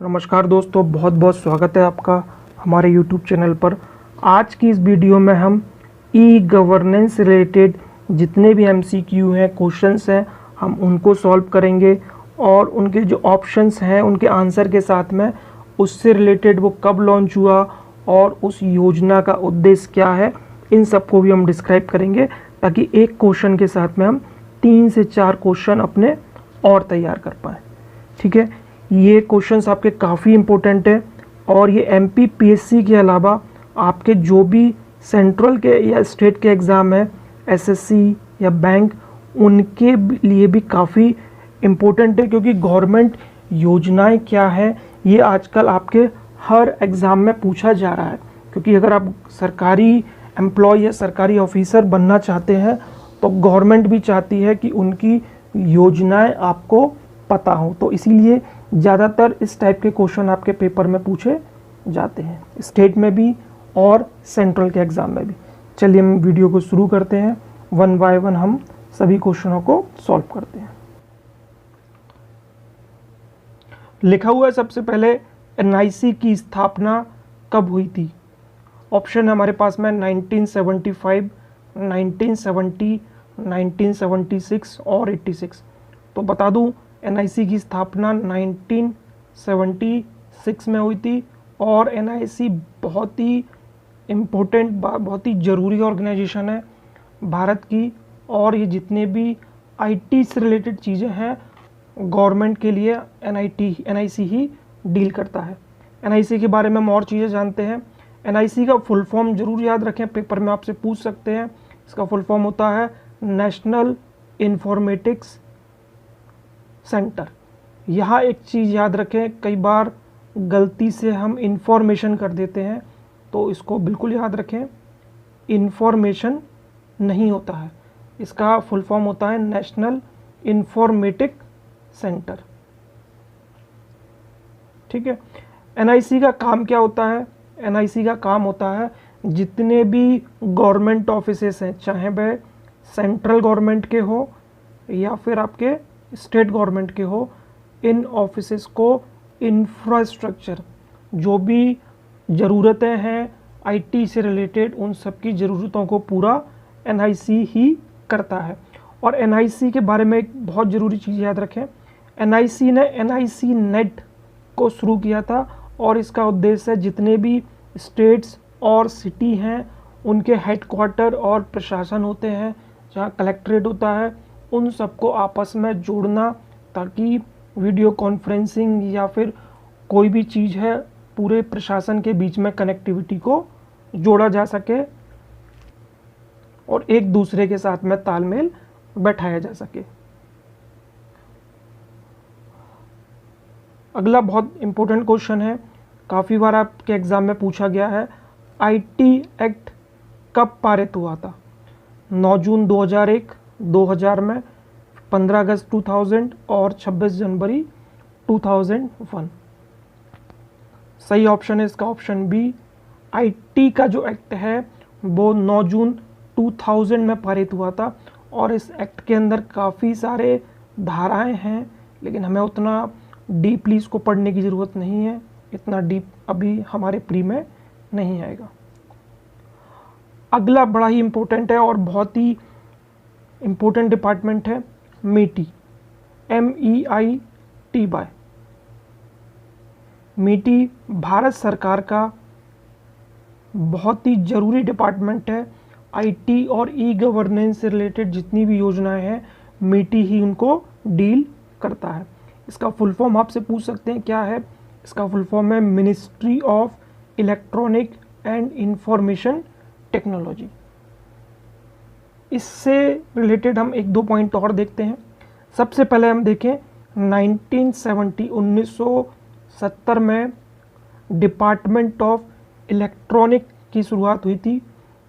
नमस्कार दोस्तों, बहुत बहुत स्वागत है आपका हमारे YouTube चैनल पर। आज की इस वीडियो में हम ई गवर्नेंस रिलेटेड जितने भी MCQ हैं, क्वेश्चंस हैं, हम उनको सॉल्व करेंगे और उनके जो ऑप्शंस हैं उनके आंसर के साथ में उससे रिलेटेड वो कब लॉन्च हुआ और उस योजना का उद्देश्य क्या है, इन सबको भी हम डिस्क्राइब करेंगे ताकि एक क्वेश्चन के साथ में हम 3 से 4 क्वेश्चन अपने और तैयार कर पाएँ। ठीक है, ये क्वेश्चंस आपके काफ़ी इम्पोर्टेंट है और ये MPPSC के अलावा आपके जो भी सेंट्रल के या स्टेट के एग्ज़ाम है, SSC या बैंक, उनके लिए भी काफ़ी इम्पोर्टेंट है क्योंकि गवर्नमेंट योजनाएं क्या है ये आजकल आपके हर एग्ज़ाम में पूछा जा रहा है। क्योंकि अगर आप सरकारी एम्प्लॉय या सरकारी ऑफिसर बनना चाहते हैं तो गवर्नमेंट भी चाहती है कि उनकी योजनाएं आपको पता हो, तो इसीलिए ज़्यादातर इस टाइप के क्वेश्चन आपके पेपर में पूछे जाते हैं, स्टेट में भी और सेंट्रल के एग्ज़ाम में भी। चलिए हम वीडियो को शुरू करते हैं, वन बाय वन हम सभी क्वेश्चनों को सॉल्व करते हैं। लिखा हुआ है सबसे पहले NIC की स्थापना कब हुई थी। ऑप्शन हमारे पास में 1975, 1970, 1976 और 86। तो बता दूं, NIC की स्थापना 1976 में हुई थी और NIC बहुत ही इम्पोर्टेंट, बहुत ही ज़रूरी ऑर्गेनाइजेशन है भारत की, और ये जितने भी IT से रिलेटेड चीज़ें हैं गवर्नमेंट के लिए NIC ही डील करता है। NIC के बारे में हम और चीज़ें जानते हैं। NIC का फुल फॉर्म ज़रूर याद रखें, पेपर में आपसे पूछ सकते हैं। इसका फुल फॉर्म होता है नेशनल इन्फॉर्मेटिक्स सेंटर। यहाँ एक चीज़ याद रखें, कई बार गलती से हम इंफॉर्मेशन कर देते हैं, तो इसको बिल्कुल याद रखें, इंफॉर्मेशन नहीं होता है, इसका फुल फॉर्म होता है नेशनल इन्फॉर्मेटिक सेंटर। ठीक है, NIC का काम क्या होता है। NIC का काम होता है जितने भी गवर्नमेंट ऑफिसेस हैं, चाहे वह सेंट्रल गवर्नमेंट के हो या फिर आपके स्टेट गवर्नमेंट के हो, इन ऑफिसेस को इंफ्रास्ट्रक्चर, जो भी ज़रूरतें हैं IT से रिलेटेड, उन सब की ज़रूरतों को पूरा NIC ही करता है। और NIC के बारे में एक बहुत ज़रूरी चीज़ याद रखें, NIC ने NIC नेट को शुरू किया था और इसका उद्देश्य है जितने भी स्टेट्स और सिटी हैं उनके हेडक्वार्टर और प्रशासन होते हैं, जहाँ कलेक्ट्रेट होता है, उन सबको आपस में जोड़ना ताकि वीडियो कॉन्फ्रेंसिंग या फिर कोई भी चीज़ है पूरे प्रशासन के बीच में कनेक्टिविटी को जोड़ा जा सके और एक दूसरे के साथ में तालमेल बैठाया जा सके। अगला बहुत इम्पोर्टेंट क्वेश्चन है, काफ़ी बार आपके एग्ज़ाम में पूछा गया है, IT एक्ट कब पारित हुआ था। 9 जून 2001, 2000 में, 15 अगस्त 2000 और 26 जनवरी 2001। सही ऑप्शन है इसका ऑप्शन बी। IT का जो एक्ट है वो 9 जून 2000 में पारित हुआ था और इस एक्ट के अंदर काफ़ी सारे धाराएं हैं, लेकिन हमें उतना डीपली इसको पढ़ने की ज़रूरत नहीं है, इतना डीप अभी हमारे प्री में नहीं आएगा। अगला बड़ा ही इम्पोर्टेंट है और बहुत ही इम्पोर्टेंट डिपार्टमेंट है METI, MEITY। METI भारत सरकार का बहुत ही ज़रूरी डिपार्टमेंट है। IT और ई गवर्नेंस से रिलेटेड जितनी भी योजनाएं हैं METI ही उनको डील करता है। इसका फुल फॉर्म आपसे पूछ सकते हैं क्या है। इसका फुल फॉर्म है ministry of electronic and information technology. इससे रिलेटेड हम 1-2 पॉइंट और देखते हैं। सबसे पहले हम देखें 1970 में डिपार्टमेंट ऑफ इलेक्ट्रॉनिक की शुरुआत हुई थी,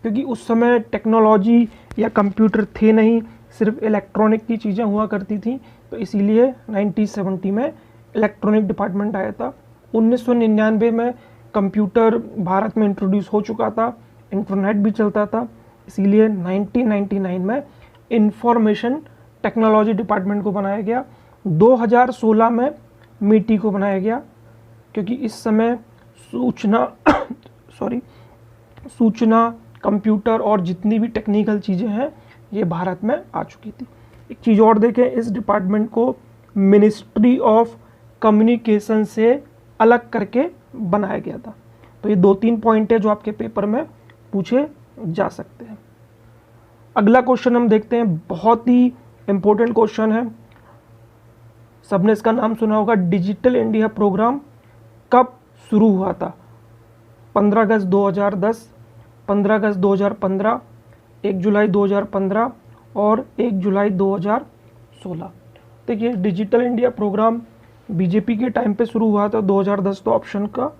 क्योंकि उस समय टेक्नोलॉजी या कंप्यूटर थे नहीं, सिर्फ इलेक्ट्रॉनिक की चीज़ें हुआ करती थी, तो इसीलिए 1970 में इलेक्ट्रॉनिक डिपार्टमेंट आया था। 1999 में कंप्यूटर भारत में इंट्रोड्यूस हो चुका था, इंटरनेट भी चलता था, इसीलिए 1999 में इंफॉर्मेशन टेक्नोलॉजी डिपार्टमेंट को बनाया गया। 2016 में METI को बनाया गया। क्योंकि इस समय सूचना कंप्यूटर और जितनी भी टेक्निकल चीज़ें हैं ये भारत में आ चुकी थी। एक चीज़ और देखें, इस डिपार्टमेंट को मिनिस्ट्री ऑफ कम्युनिकेशन से अलग करके बनाया गया था। तो ये 2-3 पॉइंट है जो आपके पेपर में पूछे जा सकते हैं। अगला क्वेश्चन हम देखते हैं, बहुत ही इंपॉर्टेंट क्वेश्चन है, सबने इसका नाम सुना होगा। डिजिटल इंडिया प्रोग्राम कब शुरू हुआ था? 15 अगस्त 2010, 15 अगस्त 2015, 1 जुलाई 2015 और 1 जुलाई 2016। देखिए, डिजिटल इंडिया प्रोग्राम बीजेपी के टाइम पे शुरू हुआ था 2010, तो ऑप्शन का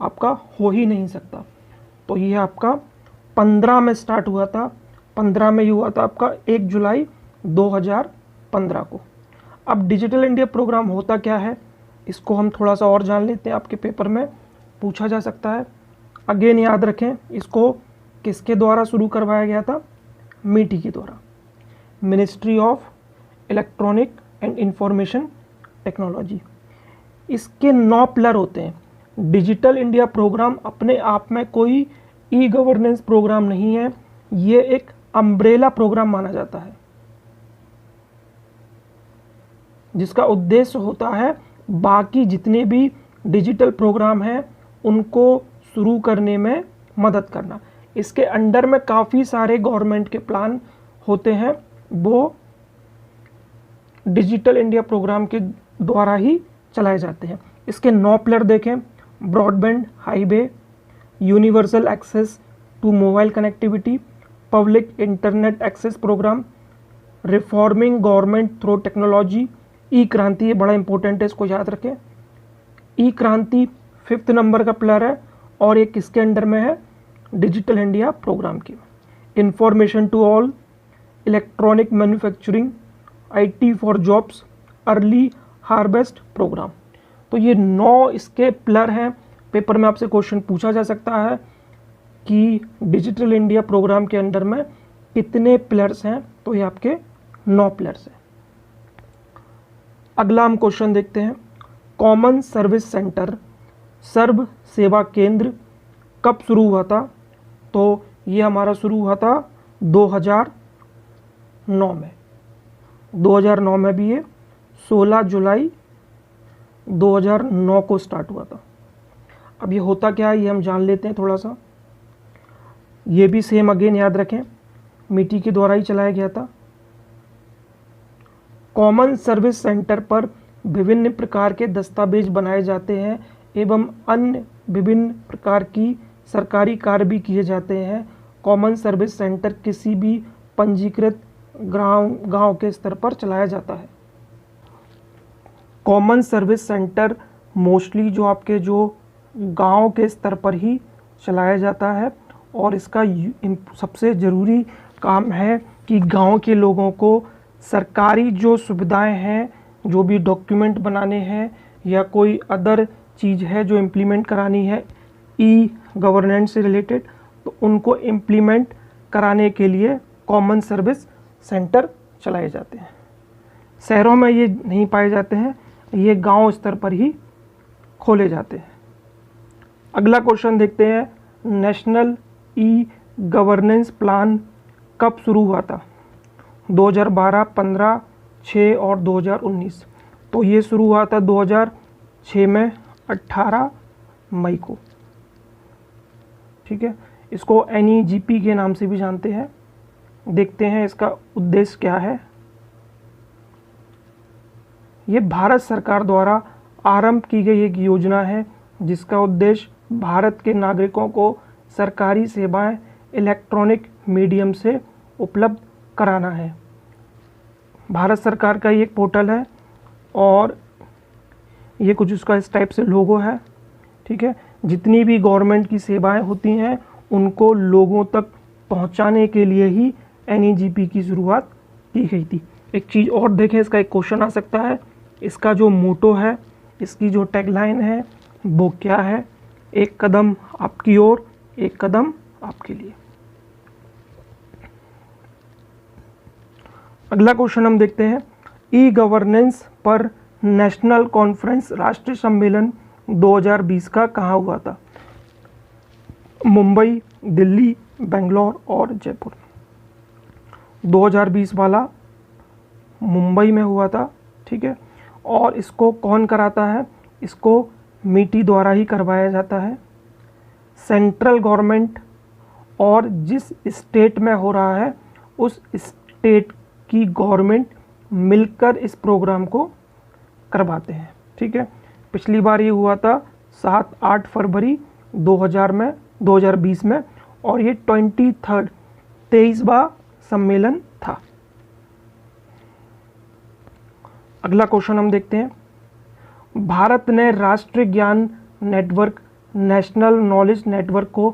आपका हो ही नहीं सकता। तो ये आपका 15 में स्टार्ट हुआ था, 15 में ये हुआ था आपका 1 जुलाई 2015 को। अब डिजिटल इंडिया प्रोग्राम होता क्या है, इसको हम थोड़ा सा और जान लेते हैं, आपके पेपर में पूछा जा सकता है। अगेन याद रखें, इसको किसके द्वारा शुरू करवाया गया था? MeitY के द्वारा, ministry of electronic and information technology. इसके 9 पिलर होते हैं। डिजिटल इंडिया प्रोग्राम अपने आप में कोई ई गवर्नेंस प्रोग्राम नहीं है, ये एक अम्ब्रेला प्रोग्राम माना जाता है, जिसका उद्देश्य होता है बाकी जितने भी डिजिटल प्रोग्राम हैं उनको शुरू करने में मदद करना। इसके अंडर में काफ़ी सारे गवर्नमेंट के प्लान होते हैं, वो डिजिटल इंडिया प्रोग्राम के द्वारा ही चलाए जाते हैं। इसके 9 पिलर देखें, broadband highway, universal access to mobile connectivity, public internet access program, reforming government through technology, e Kranti, ये बड़ा इंपॉर्टेंट है, इसको याद रखें। ई क्रांति 5th नंबर का पिलर है और ये किसके अंडर में है? डिजिटल इंडिया प्रोग्राम के। Information to all, electronic manufacturing, IT for jobs, early harvest programme. तो ये 9 इसके पिलर हैं। पेपर में आपसे क्वेश्चन पूछा जा सकता है कि डिजिटल इंडिया प्रोग्राम के अंडर में कितने पिलर्स हैं, तो ये आपके 9 पिलर्स हैं। अगला हम क्वेश्चन देखते हैं, कॉमन सर्विस सेंटर, सर्व सेवा केंद्र कब शुरू हुआ था? तो ये हमारा शुरू हुआ था 2009 में। 2009 में भी ये 16 जुलाई 2009 को स्टार्ट हुआ था। अब ये होता क्या है ये हम जान लेते हैं थोड़ा सा। ये भी सेम अगेन याद रखें, MeitY के द्वारा ही चलाया गया था। कॉमन सर्विस सेंटर पर विभिन्न प्रकार के दस्तावेज बनाए जाते हैं एवं अन्य विभिन्न प्रकार की सरकारी कार्य भी किए जाते हैं। कॉमन सर्विस सेंटर किसी भी पंजीकृत गांव के स्तर पर चलाया जाता है। कॉमन सर्विस सेंटर मोस्टली जो आपके जो गांव के स्तर पर ही चलाया जाता है और इसका सबसे ज़रूरी काम है कि गांव के लोगों को सरकारी जो सुविधाएं हैं, जो भी डॉक्यूमेंट बनाने हैं या कोई अदर चीज़ है जो इम्प्लीमेंट करानी है ई गवर्नेंस से रिलेटेड, तो उनको इम्प्लीमेंट कराने के लिए कॉमन सर्विस सेंटर चलाए जाते हैं। शहरों में ये नहीं पाए जाते हैं, ये गांव स्तर पर ही खोले जाते हैं। अगला क्वेश्चन देखते हैं, नेशनल ई गवर्नेंस प्लान कब शुरू हुआ था? 2012, 15, 6 और 2019। तो ये शुरू हुआ था 2006 में 18 मई को। ठीक है, इसको NEGP के नाम से भी जानते हैं। देखते हैं इसका उद्देश्य क्या है। ये भारत सरकार द्वारा आरंभ की गई एक योजना है जिसका उद्देश्य भारत के नागरिकों को सरकारी सेवाएं इलेक्ट्रॉनिक मीडियम से उपलब्ध कराना है। भारत सरकार का ये एक पोर्टल है और ये कुछ उसका इस टाइप से लोगो है। ठीक है, जितनी भी गवर्नमेंट की सेवाएं होती हैं उनको लोगों तक पहुंचाने के लिए ही NEGP की शुरुआत की गई थी। एक चीज़ और देखें, इसका एक क्वेश्चन आ सकता है, इसका जो मोटो है, इसकी जो टैगलाइन है वो क्या है? एक कदम आपकी ओर, एक कदम आपके लिए। अगला क्वेश्चन हम देखते हैं, ई गवर्नेंस पर नेशनल कॉन्फ्रेंस राष्ट्रीय सम्मेलन 2020 का कहाँ हुआ था? मुंबई, दिल्ली, बेंगलोर और जयपुर। 2020 वाला मुंबई में हुआ था, ठीक है। और इसको कौन कराता है? इसको मिटी द्वारा ही करवाया जाता है। सेंट्रल गवर्नमेंट और जिस स्टेट में हो रहा है उस स्टेट की गवर्नमेंट मिलकर इस प्रोग्राम को करवाते हैं, ठीक है। पिछली बार ये हुआ था 7-8 फरवरी 2020 में, और ये 23वां सम्मेलन था। अगला क्वेश्चन हम देखते हैं। भारत ने राष्ट्रीय ज्ञान नेटवर्क, नेशनल नॉलेज नेटवर्क को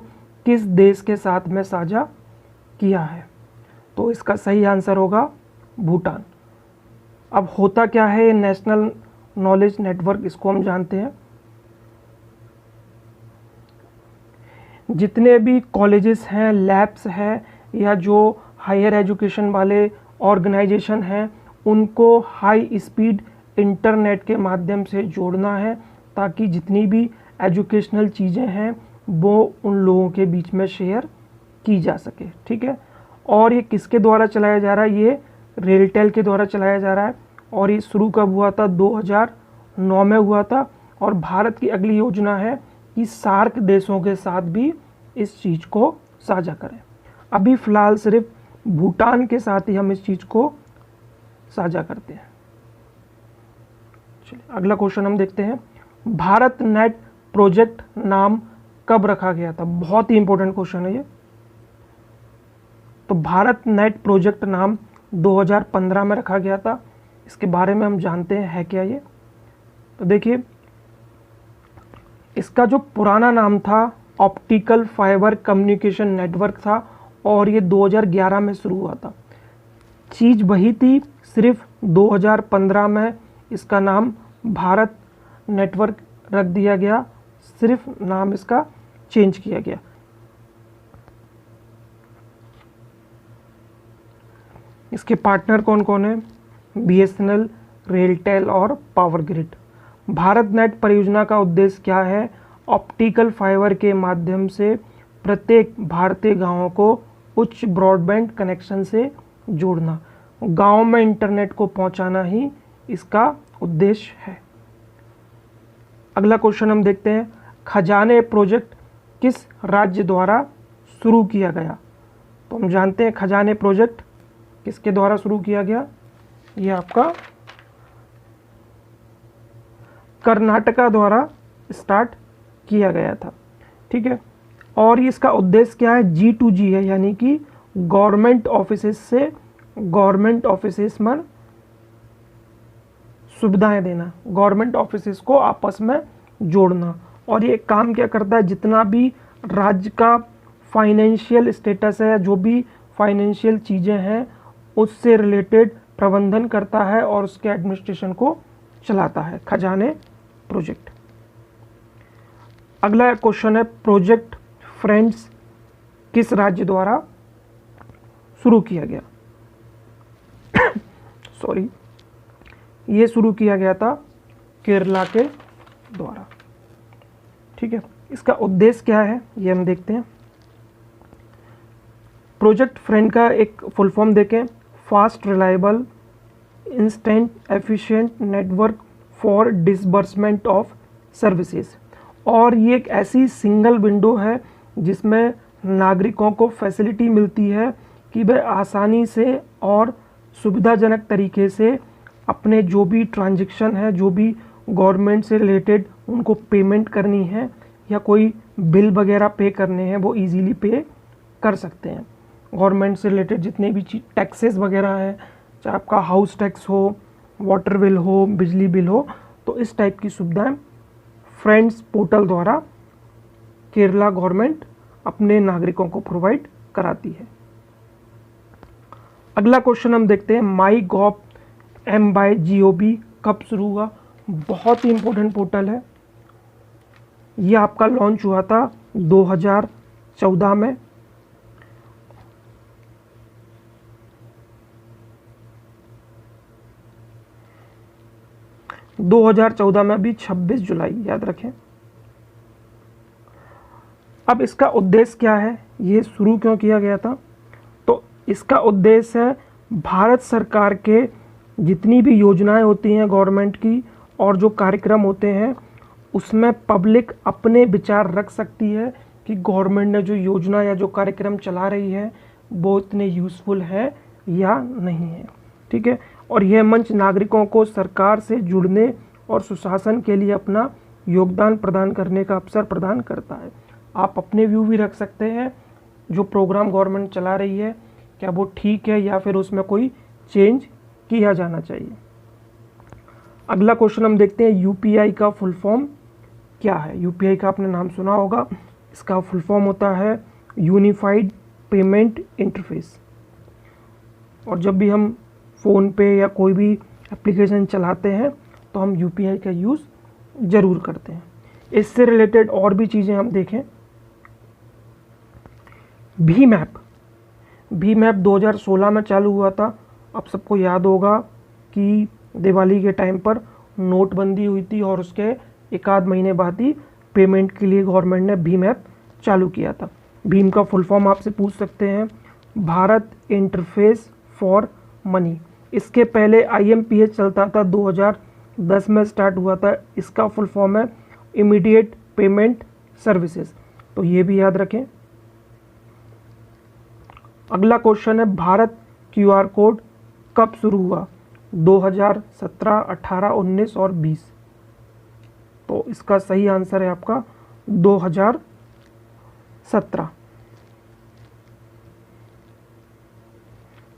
किस देश के साथ में साझा किया है? तो इसका सही आंसर होगा भूटान। अब होता क्या है ये नेशनल नॉलेज नेटवर्क, इसको हम जानते हैं। जितने भी कॉलेजेस हैं, लैब्स हैं, या जो हायर एजुकेशन वाले ऑर्गेनाइजेशन हैं, उनको हाई स्पीड इंटरनेट के माध्यम से जोड़ना है, ताकि जितनी भी एजुकेशनल चीज़ें हैं वो उन लोगों के बीच में शेयर की जा सके, ठीक है। और ये किसके द्वारा चलाया जा रहा है? ये रेलटेल के द्वारा चलाया जा रहा है। और ये शुरू कब हुआ था? 2009 में हुआ था। और भारत की अगली योजना है कि सार्क देशों के साथ भी इस चीज़ को साझा करें। अभी फ़िलहाल सिर्फ भूटान के साथ ही हम इस चीज़ को साझा करते हैं। चलिए अगला क्वेश्चन हम देखते हैं। भारत नेट प्रोजेक्ट नाम कब रखा गया था? बहुत ही इंपॉर्टेंट क्वेश्चन है ये। तो भारत नेट प्रोजेक्ट नाम 2015 में रखा गया था। इसके बारे में हम जानते हैं है क्या ये। तो देखिए, इसका जो पुराना नाम था ऑप्टिकल फाइबर कम्युनिकेशन नेटवर्क था, और ये 2011 में शुरू हुआ था। चीज़ वही थी, सिर्फ 2015 में इसका नाम भारत नेटवर्क रख दिया गया, सिर्फ नाम इसका चेंज किया गया। इसके पार्टनर कौन कौन है? बीएसएनएल, रेलटेल और पावर ग्रिड। भारत नेट परियोजना का उद्देश्य क्या है? ऑप्टिकल फाइबर के माध्यम से प्रत्येक भारतीय गांवों को उच्च ब्रॉडबैंड कनेक्शन से जोड़ना, गांव में इंटरनेट को पहुंचाना ही इसका उद्देश्य है। अगला क्वेश्चन हम देखते हैं। खजाने प्रोजेक्ट किस राज्य द्वारा शुरू किया गया? तो हम जानते हैं खजाने प्रोजेक्ट किसके द्वारा शुरू किया गया? ये आपका कर्नाटका द्वारा स्टार्ट किया गया था, ठीक है। और इसका उद्देश्य क्या है? G2G है, यानी कि गवर्नमेंट ऑफिसेस से गवर्नमेंट ऑफिसेस में सुविधाएं देना, गवर्नमेंट ऑफिसेस को आपस में जोड़ना। और ये काम क्या करता है? जितना भी राज्य का फाइनेंशियल स्टेटस है, जो भी फाइनेंशियल चीज़ें हैं, उससे रिलेटेड प्रबंधन करता है और उसके एडमिनिस्ट्रेशन को चलाता है खजाने प्रोजेक्ट। अगला क्वेश्चन है, प्रोजेक्ट फ्रेंड्स किस राज्य द्वारा शुरू किया गया? सॉरी, ये शुरू किया गया था केरला के द्वारा, ठीक है। इसका उद्देश्य क्या है ये हम देखते हैं। प्रोजेक्ट फ्रेंड का एक फुल फॉर्म देखें, fast reliable instant efficient network for disbursement of services. और ये एक ऐसी सिंगल विंडो है जिसमें नागरिकों को फैसिलिटी मिलती है कि वह आसानी से और सुविधाजनक तरीके से अपने जो भी ट्रांजैक्शन है, जो भी गवर्नमेंट से रिलेटेड उनको पेमेंट करनी है या कोई बिल वगैरह पे करने हैं, वो इजीली पे कर सकते हैं। गवर्नमेंट से रिलेटेड जितने भी टैक्सेस वगैरह हैं, चाहे आपका हाउस टैक्स हो, वाटर बिल हो, बिजली बिल हो, तो इस टाइप की सुविधाएं फ्रेंड्स पोर्टल द्वारा केरला गवर्नमेंट अपने नागरिकों को प्रोवाइड कराती है। अगला क्वेश्चन हम देखते हैं, माई गॉव MyGov कब शुरू हुआ? बहुत ही इंपॉर्टेंट पोर्टल है। ये आपका लॉन्च हुआ था 2014 में। 2014 में भी 26 जुलाई, याद रखें। अब इसका उद्देश्य क्या है, ये शुरू क्यों किया गया था? तो इसका उद्देश्य है भारत सरकार के जितनी भी योजनाएं होती हैं गवर्नमेंट की और जो कार्यक्रम होते हैं उसमें पब्लिक अपने विचार रख सकती है कि गवर्नमेंट ने जो योजना या जो कार्यक्रम चला रही है वो इतने यूज़फुल है या नहीं है, ठीक है। और यह मंच नागरिकों को सरकार से जुड़ने और सुशासन के लिए अपना योगदान प्रदान करने का अवसर प्रदान करता है। आप अपने व्यू भी रख सकते हैं, जो प्रोग्राम गवर्नमेंट चला रही है क्या वो ठीक है या फिर उसमें कोई चेंज किया जाना चाहिए। अगला क्वेश्चन हम देखते हैं, यूपीआई का फुल फॉर्म क्या है? यूपीआई का आपने नाम सुना होगा, इसका फुल फॉर्म होता है यूनिफाइड पेमेंट इंटरफेस। और जब भी हम फ़ोन पे या कोई भी एप्लीकेशन चलाते हैं तो हम यूपीआई का यूज़ ज़रूर करते हैं। इससे रिलेटेड और भी चीज़ें हम देखें, भीम ऐप 2016 में चालू हुआ था। अब सबको याद होगा कि दिवाली के टाइम पर नोटबंदी हुई थी और उसके एक आध महीने बाद ही पेमेंट के लिए गवर्नमेंट ने भीम ऐप चालू किया था। भीम का फुल फॉर्म आपसे पूछ सकते हैं, भारत इंटरफेस फॉर मनी। इसके पहले IMPS चलता था, 2010 में स्टार्ट हुआ था। इसका फुल फॉर्म है इमीडिएट पेमेंट सर्विसेज, तो ये भी याद रखें। अगला क्वेश्चन है, भारत QR कोड कब शुरू हुआ? 2017, 18, 19 और 20। तो इसका सही आंसर है आपका 2017।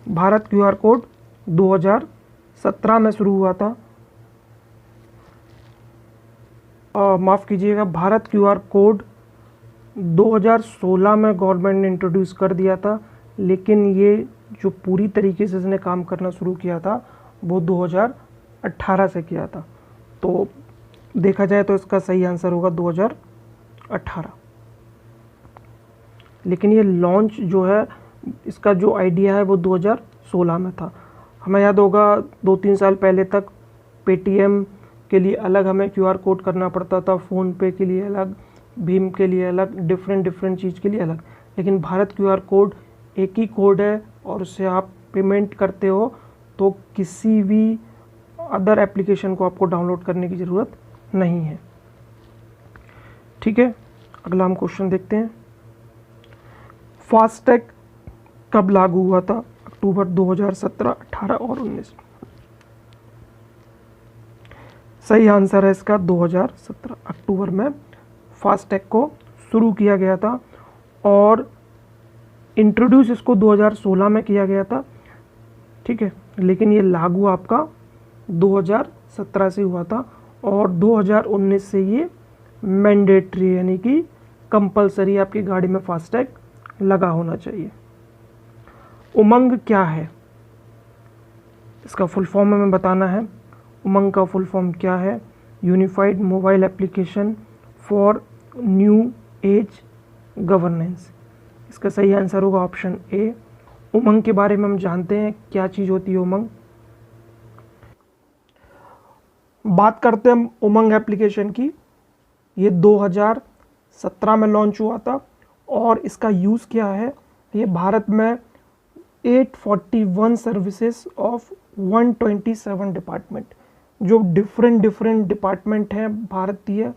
भारत QR कोड 2017 में शुरू हुआ था। माफ़ कीजिएगा, भारत QR कोड 2016 में गवर्नमेंट ने इंट्रोड्यूस कर दिया था, लेकिन ये जो पूरी तरीके से इसने काम करना शुरू किया था वो 2018 से किया था। तो देखा जाए तो इसका सही आंसर होगा 2018। लेकिन ये लॉन्च जो है, इसका जो आइडिया है वो 2016 में था। हमें याद होगा 2-3 साल पहले तक पेटीएम के लिए अलग हमें QR कोड करना पड़ता था, फ़ोन पे के लिए अलग, भीम के लिए अलग, डिफरेंट चीज़ के लिए अलग। लेकिन भारत QR कोड एक ही कोड है और उससे आप पेमेंट करते हो, तो किसी भी अदर एप्लीकेशन को आपको डाउनलोड करने की ज़रूरत नहीं है, ठीक है। अगला हम क्वेश्चन देखते हैं, फास्टैग कब लागू हुआ था? अक्टूबर 2017, 18 और 19। सही आंसर है इसका 2017 अक्टूबर में फास्टैग को शुरू किया गया था और इंट्रोड्यूस इसको 2016 में किया गया था, ठीक है। लेकिन ये लागू आपका 2017 से हुआ था और 2019 से ये मैंडेटरी यानी कि कंपलसरी आपकी गाड़ी में फास्टैग लगा होना चाहिए। उमंग क्या है? इसका फुल फॉर्म हमें बताना है। उमंग का फुल फॉर्म क्या है? Unified mobile application for new age governance. इसका सही आंसर होगा ऑप्शन ए। उमंग के बारे में हम जानते हैं, क्या चीज़ होती है उमंग। बात करते हैं हम उमंग एप्लीकेशन की। ये 2017 में लॉन्च हुआ था और इसका यूज़ क्या है? ये भारत में 841 सर्विसेज ऑफ 127 डिपार्टमेंट, जो डिफरेंट डिपार्टमेंट हैं भारतीय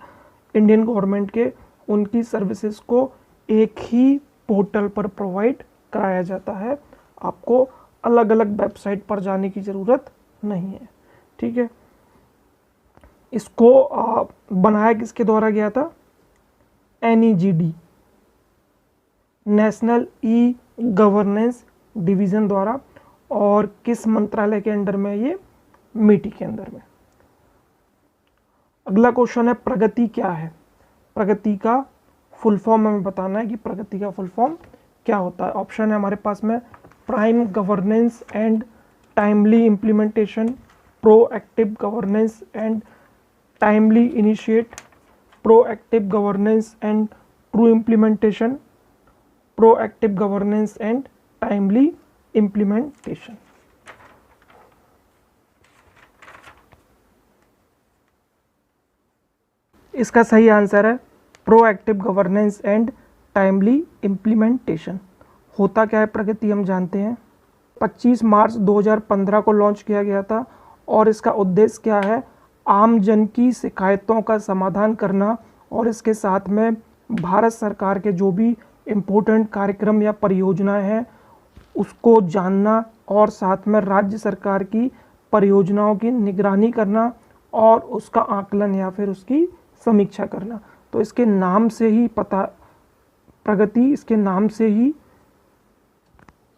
इंडियन गवर्नमेंट के, उनकी सर्विसेज को एक ही पोर्टल पर प्रोवाइड कराया जाता है। आपको अलग अलग वेबसाइट पर जाने की ज़रूरत नहीं है, ठीक है। इसको बनाया किसके द्वारा गया था? NEGD, national e governance division द्वारा। और किस मंत्रालय के अंडर में? ये MeitY के अंदर में। अगला क्वेश्चन है, प्रगति क्या है? प्रगति का फुल फॉर्म हमें बताना है कि प्रगति का फुल फॉर्म क्या होता है। ऑप्शन है हमारे पास में, prime governance and timely implementation, proactive governance and timely initiate, proactive governance and true implementation, proactive governance and timely implementation. इसका सही आंसर है proactive governance and timely implementation. होता क्या है प्रगति हम जानते हैं। 25 मार्च 2015 को लॉन्च किया गया था और इसका उद्देश्य क्या है, आम जन की शिकायतों का समाधान करना और इसके साथ में भारत सरकार के जो भी इम्पोर्टेंट कार्यक्रम या परियोजनाएं हैं उसको जानना और साथ में राज्य सरकार की परियोजनाओं की निगरानी करना और उसका आकलन या फिर उसकी समीक्षा करना। तो इसके नाम से ही पता, प्रगति इसके नाम से ही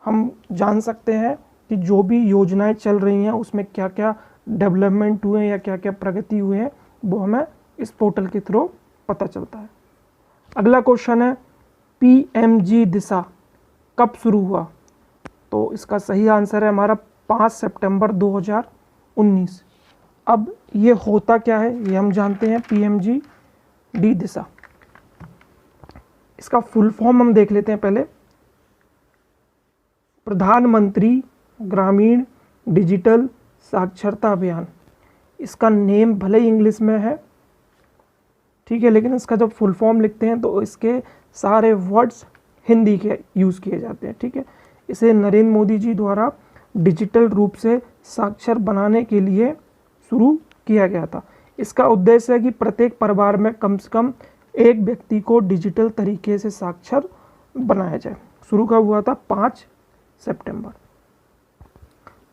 हम जान सकते हैं कि जो भी योजनाएं चल रही हैं उसमें क्या क्या डेवलपमेंट हुए या क्या क्या प्रगति हुए हैं वो हमें इस पोर्टल के थ्रू पता चलता है। अगला क्वेश्चन है PMG दिशा कब शुरू हुआ। तो इसका सही आंसर है हमारा 5 सितंबर 2019। अब ये होता क्या है ये हम जानते हैं, PMGD दिशा। इसका फुल फॉर्म हम देख लेते हैं पहले। प्रधानमंत्री ग्रामीण डिजिटल साक्षरता अभियान। इसका नेम भले ही इंग्लिश में है, ठीक है, लेकिन इसका जब फुल फॉर्म लिखते हैं तो इसके सारे वर्ड्स हिंदी के यूज़ किए जाते हैं, ठीक है। इसे नरेंद्र मोदी जी द्वारा डिजिटल रूप से साक्षर बनाने के लिए शुरू किया गया था। इसका उद्देश्य है कि प्रत्येक परिवार में कम से कम एक व्यक्ति को डिजिटल तरीके से साक्षर बनाया जाए। शुरू कब हुआ था, 5 सितंबर।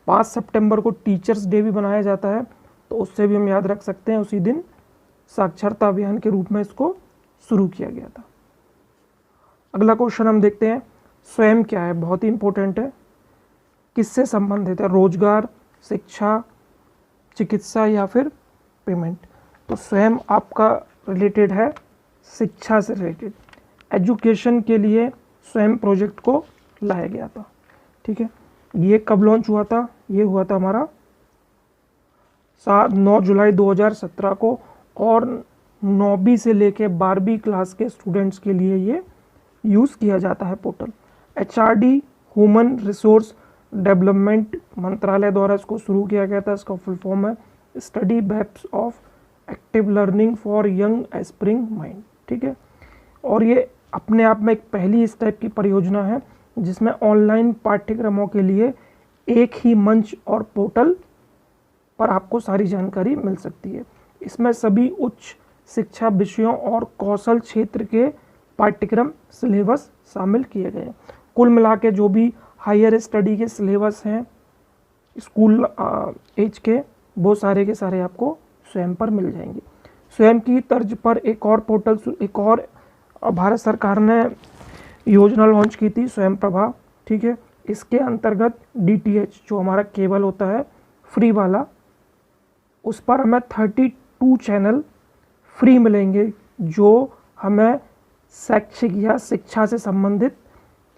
5 सितंबर को टीचर्स डे भी मनाया जाता है, तो उससे भी हम याद रख सकते हैं उसी दिन साक्षरता अभियान के रूप में इसको शुरू किया गया था। अगला क्वेश्चन हम देखते हैं, स्वयं क्या है, बहुत ही इंपॉर्टेंट है। किससे संबंधित है, रोजगार, शिक्षा, चिकित्सा या फिर पेमेंट। तो स्वयं आपका रिलेटेड है शिक्षा से रिलेटेड। एजुकेशन के लिए स्वयं प्रोजेक्ट को लाया गया था, ठीक है। ये कब लॉन्च हुआ था, ये हुआ था हमारा 9 जुलाई 2017 को और 9वीं से लेके 12वीं क्लास के स्टूडेंट्स के लिए ये यूज़ किया जाता है portal. HRD human resource development मंत्रालय द्वारा इसको शुरू किया गया था। इसका फुल फॉर्म है study webs of active learning for young aspiring mind, ठीक है। और ये अपने आप में एक पहली इस टाइप की परियोजना है जिसमें ऑनलाइन पाठ्यक्रमों के लिए एक ही मंच और पोर्टल पर आपको सारी जानकारी मिल सकती है। इसमें सभी उच्च शिक्षा विषयों और कौशल क्षेत्र के पाठ्यक्रम सिलेबस शामिल किए गए हैं। कुल मिला के जो भी हायर स्टडी के सिलेबस हैं स्कूल एज के, वो सारे के सारे आपको स्वयं पर मिल जाएंगे। स्वयं की तर्ज पर एक और पोर्टल, एक और भारत सरकार ने योजना लॉन्च की थी, स्वयं प्रभा, ठीक है। इसके अंतर्गत DTH जो हमारा केबल होता है फ्री वाला, उस पर हमें 32 चैनल फ्री मिलेंगे जो हमें शैक्षिक या शिक्षा से संबंधित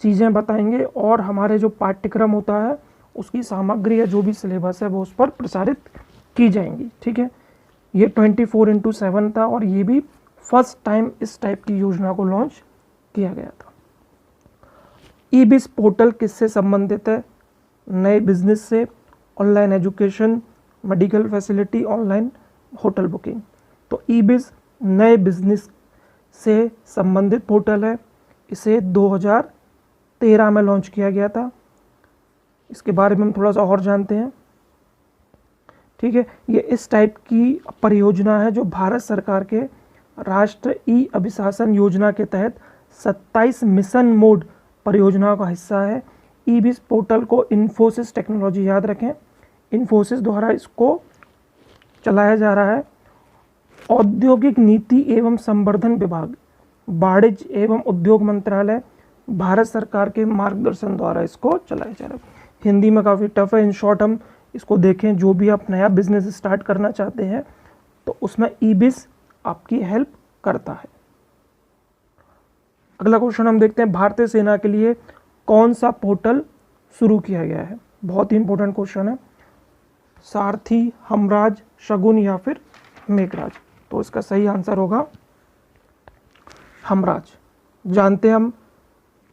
चीज़ें बताएंगे और हमारे जो पाठ्यक्रम होता है उसकी सामग्री या जो भी सिलेबस है वो उस पर प्रसारित की जाएंगी, ठीक है। ये 24/7 था और ये भी फर्स्ट टाइम इस टाइप की योजना को लॉन्च किया गया था। ई-बिज़ पोर्टल किससे संबंधित है, नए बिजनेस से, online education, medical facility, online hotel booking. तो ई-बिज़ नए बिजनेस से संबंधित पोर्टल है। इसे 2013 में लॉन्च किया गया था। इसके बारे में हम थोड़ा सा और जानते हैं, ठीक है। ये इस टाइप की परियोजना है जो भारत सरकार के राष्ट्र ई अभिशासन योजना के तहत 27 मिशन मोड परियोजना का हिस्सा है। ई-बिज़ पोर्टल को इन्फोसिस टेक्नोलॉजी, याद रखें, इन्फोसिस द्वारा इसको चलाया जा रहा है। औद्योगिक नीति एवं संवर्धन विभाग, वाणिज्य एवं उद्योग मंत्रालय, भारत सरकार के मार्गदर्शन द्वारा इसको चलाया जा रहा है। हिंदी में काफ़ी टफ है, इन शॉर्ट हम इसको देखें, जो भी आप नया बिजनेस स्टार्ट करना चाहते हैं तो उसमें ई-बिज़ आपकी हेल्प करता है। अगला क्वेश्चन हम देखते हैं, भारतीय सेना के लिए कौन सा पोर्टल शुरू किया गया है। बहुत ही इंपॉर्टेंट क्वेश्चन है। सारथी, हमराज, शगुन या फिर मेघराज। तो इसका सही आंसर होगा हमराज। जानते हैं हम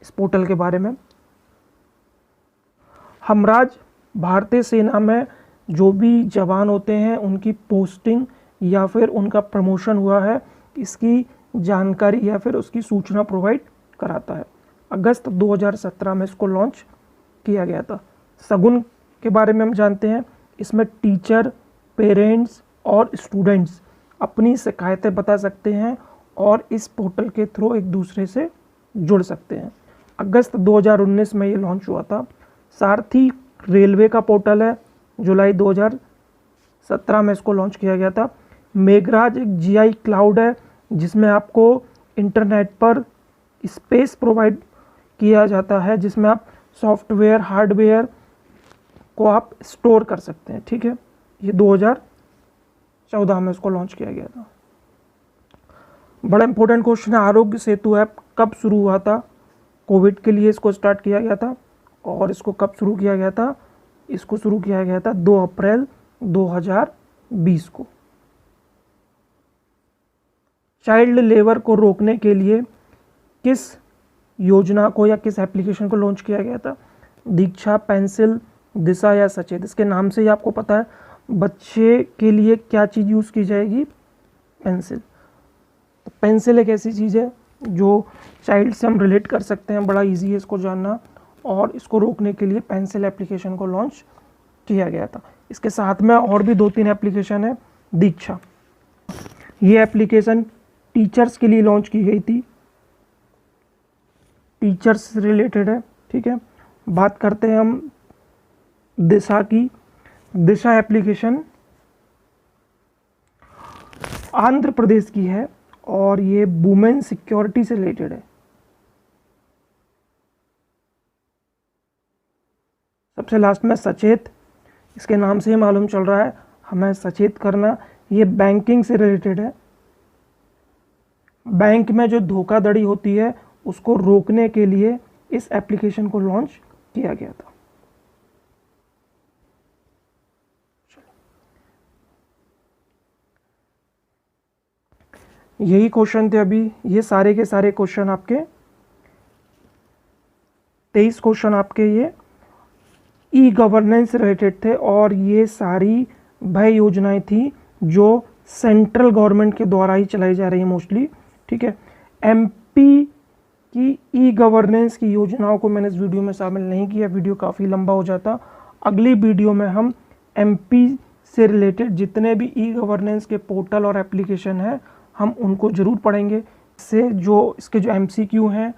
इस पोर्टल के बारे में। हमराज भारतीय सेना में जो भी जवान होते हैं उनकी पोस्टिंग या फिर उनका प्रमोशन हुआ है इसकी जानकारी या फिर उसकी सूचना प्रोवाइड कराता है। अगस्त 2017 में इसको लॉन्च किया गया था। शगुन के बारे में हम जानते हैं, इसमें टीचर, पेरेंट्स और स्टूडेंट्स अपनी शिकायतें बता सकते हैं और इस पोर्टल के थ्रू एक दूसरे से जुड़ सकते हैं। अगस्त 2019 में ये लॉन्च हुआ था। सारथी रेलवे का पोर्टल है, जुलाई 2017 में इसको लॉन्च किया गया था। मेघराज एक जीआई क्लाउड है जिसमें आपको इंटरनेट पर स्पेस प्रोवाइड किया जाता है, जिसमें आप सॉफ्टवेयर, हार्डवेयर को आप स्टोर कर सकते हैं। ठीक है, ये 2014 में इसको लॉन्च किया गया था। बड़ा इंपॉर्टेंट क्वेश्चन है, आरोग्य सेतु ऐप कब शुरू हुआ था? कोविड के लिए इसको स्टार्ट किया गया था। और इसको कब शुरू किया गया था? इसको शुरू किया गया था 2 अप्रैल 2020 को। चाइल्ड लेबर को रोकने के लिए किस योजना को या किस एप्लीकेशन को लॉन्च किया गया था? दीक्षा, पेंसिल, दिशा या सचेत? इसके नाम से ही आपको पता है बच्चे के लिए क्या चीज़ यूज़ की जाएगी? पेंसिल। तो पेंसिल एक ऐसी चीज़ है जो चाइल्ड से हम रिलेट कर सकते हैं, बड़ा इजी है इसको जानना, और इसको रोकने के लिए पेंसिल एप्लीकेशन को लॉन्च किया गया था। इसके साथ में और भी 2-3 एप्लीकेशन है। दीक्षा, ये एप्लीकेशन टीचर्स के लिए लॉन्च की गई थी, टीचर्स से रिलेटेड है। ठीक है, बात करते हैं हम दिशा की। दिशा एप्लीकेशन आंध्र प्रदेश की है और ये वुमेन सिक्योरिटी से रिलेटेड है। सबसे लास्ट में सचेत, इसके नाम से ही मालूम चल रहा है हमें सचेत करना। ये बैंकिंग से रिलेटेड है। बैंक में जो धोखाधड़ी होती है उसको रोकने के लिए इस एप्लीकेशन को लॉन्च किया गया था। यही क्वेश्चन थे अभी, ये सारे के सारे क्वेश्चन आपके 23 क्वेश्चन आपके ये ई गवर्नेंस रिलेटेड थे, और ये सारी वह योजनाएं थी जो सेंट्रल गवर्नमेंट के द्वारा ही चलाई जा रही है मोस्टली। ठीक है, एमपी की ई गवर्नेंस की योजनाओं को मैंने इस वीडियो में शामिल नहीं किया, वीडियो काफ़ी लंबा हो जाता। अगली वीडियो में हम एमपी से रिलेटेड जितने भी ई गवर्नेंस के पोर्टल और एप्लीकेशन हैं हम उनको ज़रूर पढ़ेंगे। इससे जो इसके जो MCQ हैं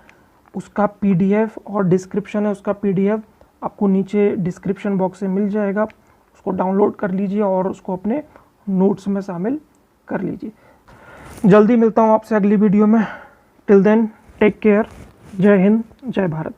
उसका PDF और डिस्क्रिप्शन है उसका PDF आपको नीचे डिस्क्रिप्शन बॉक्स से मिल जाएगा। उसको डाउनलोड कर लीजिए और उसको अपने नोट्स में शामिल कर लीजिए। जल्दी मिलता हूँ आपसे अगली वीडियो में। Till then take care. जय हिंद, जय भारत।